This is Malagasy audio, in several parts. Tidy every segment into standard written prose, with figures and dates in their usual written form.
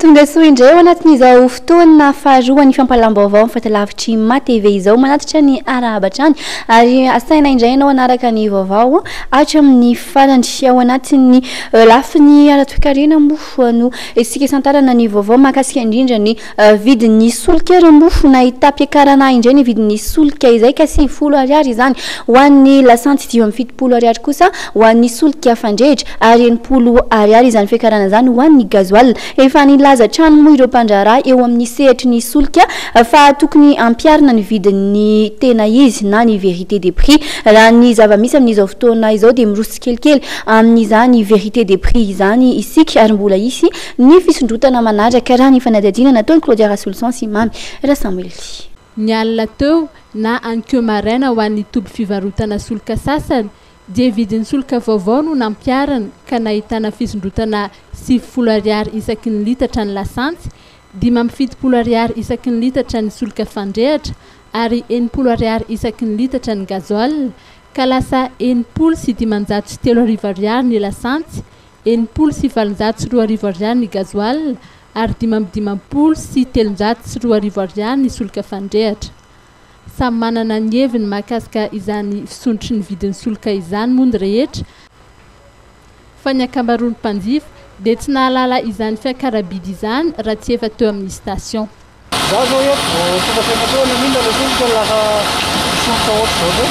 Tonga soa indray ao anatin'izao fotoana faharoa ny fampalam-baovao fahatalavitry matv izao manatitra ny arahaba-trany ary asaina indray ianao anaraka ny vaovao atra amin'ny farany ao anatin'ny lafiny ara-toe-karena mofo no isika santarana ny vaovao mahakasika indrindra ny vidin'ny solika mofo na itapiakarana indray ny vidin'ny solika izay ka 50 ariary izany ho an'ny lasanty 70 ariary kosa ho an'ny solika fandrehitra ary 80 ariary izany fiakarana izany ho an'ny gazoil efa laza trano moa ireo mpandraharaha eo amin'ny sehatry ny solika fa tokony ampiarina ny vidin'ny tena izy na ny vérité des prix raha ny zava-misy amin'izao fotoana izao dia miroso kelikely amin'izany vérité des prix izany isika ary mbola isy ny fisondrotana manatraka raha ny fanadihadiana nataony Claudia Rassolson sy mamy Rasamuel ny alina teo na ankeo maraina ho an'ny toby fivarotana solika sasany dia vidin'ny solika vaovao no nampiarana ka nahitana fisondrotana 70 ariary isaky ny litatra ny lasantsy 70 ariary isaky ny litatra ny solika fandrehatra ary 80 ariary isaky ny litatra ny gazoil ka lasa 80 sy 503 ariary ny lasantsy 80 sy 702 ariary ny gazoil ary 550 sy 302 ariary ny solika fandrehatra. Samy manana ny heviny mahakasika izany fisondrotry ny vidin'ny solika izany moa ny rehetra fa ny ankamaroan'ny mpanjifa dia tsy nahalala izany fiakarabidy izany raha tsy efa teo amin'ny station. Za zao eto tonga saina teo ny minda le solika lafa solika ohatr'izao zao.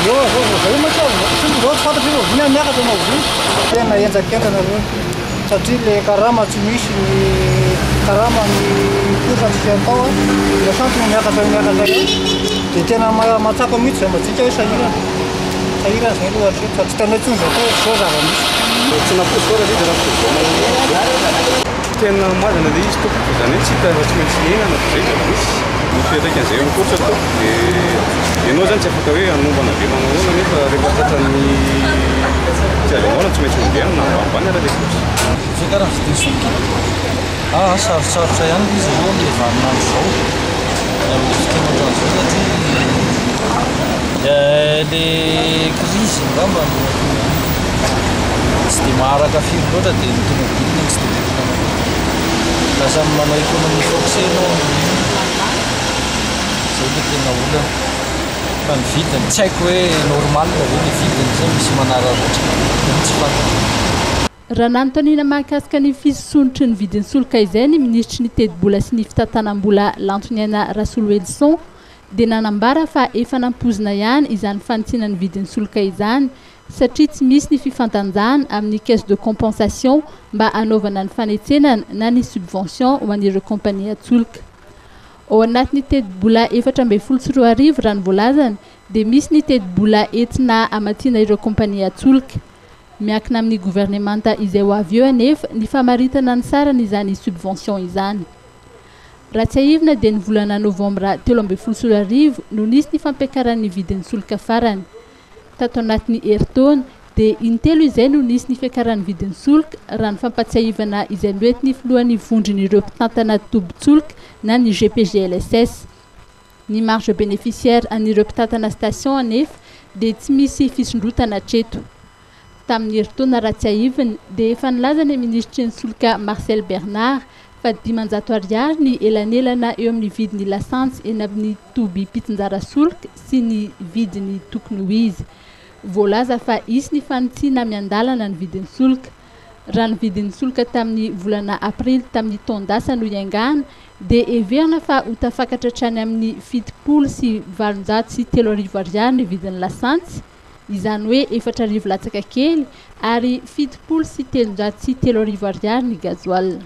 Io zao mantsy solika zao tsy fantatry io vina miakatra anao vina. Tena enjakentana reo satria le karama tsy misy ny karama ny kosa tsy atao le santy miakatra dia tena matsapa mihitsy zay matsika hoe sahirana zay lohatra fa tsy tanay tsony zao zao zava-misy tsy naposy koa raha raha tena mazana dia izy toko zany hoe tsy hita tsy maintsy hihinana zay zava-misy ny fiatraika an'izay mikotra tao dia ianao zany tsy afaka hoe anombana be manahona nefa rehefa tratran'ny tsy azahoana tsy maintsy mivena na ambany raha le kosa fiakarana vidin'ny solika sarosarotra ihany izy aloha le vaninandro zao amin'ny fotoana ohatran'izao satria le crise ngamba tsy dia maharaka firy loatra dia ny tomobilina tsy dia lasa manao économie forcée ianao zay le tena olana fa ny vidiny tsy haiko hoe normal ve ny vidiny zay misy manararaotra tsy fantatra. Raha nanontaniana mahakasika ny fisondrotry ny vidin'ny solika izay ny ministry ny teti-bola sy ny fitantanam-bola Lantoniana Rassolson dia nanambara fa efa nampozina ihany izany fanitsina ny vidin'ny solika izany satria tsy misy ny fifandanjana amin'ny caisse de compensation mba anaovana ny fanetsenana na ny subvention ho an'ireo kompania solika. Ao anatin'ny teti-bola 424 raha ny voalazana dia misy ny teti-bola entina amatina ireo kompania solika. Miankina amin'ny gouvernemanta izay ho avy eo anefa ny famaritana ny sarany izany subvention izany. Raha tsy ahivina dia ny volana novambra 2017 no nisy ny fampiakaran'ny vidin'ny solika farany. Tato anatin'ny herintaona dia intelo izay no nisy ny fiakaran'ny vidin'ny solika raha ny fampatsiahivana izay noentiny filohan'ny vondron'ireo mpitantana tobi-tsolika na ny GPGLSS. Ny marge bénéficiaire an'ireo mpitantana station anefa dia tsy misy fisondrotana hatreto. Tamin'ny herintaona raha tsy ahivina dia efa nilaza ny ministry ny solika Marcel Bernard fa 500 ariary ny elanelana eo amin'ny vidin'ny lasantsy eny amin'ny toby pitinjara solika sy ny vidiny tokony ho izy. Voalaza fa isy ny fanitsiana miandalana ny vidin'ny solika. Raha ny vidin'ny solika tamin'ny volana aprily tamin'ny taondasa no iangana dia heverina fa ho tafakatra hatrany amin'ny 70 sy 703 ariary ny vidin'ny lasantsy. Izany hoe 4 latsaka kely ary 70 sy 303 ariary ny gazoil.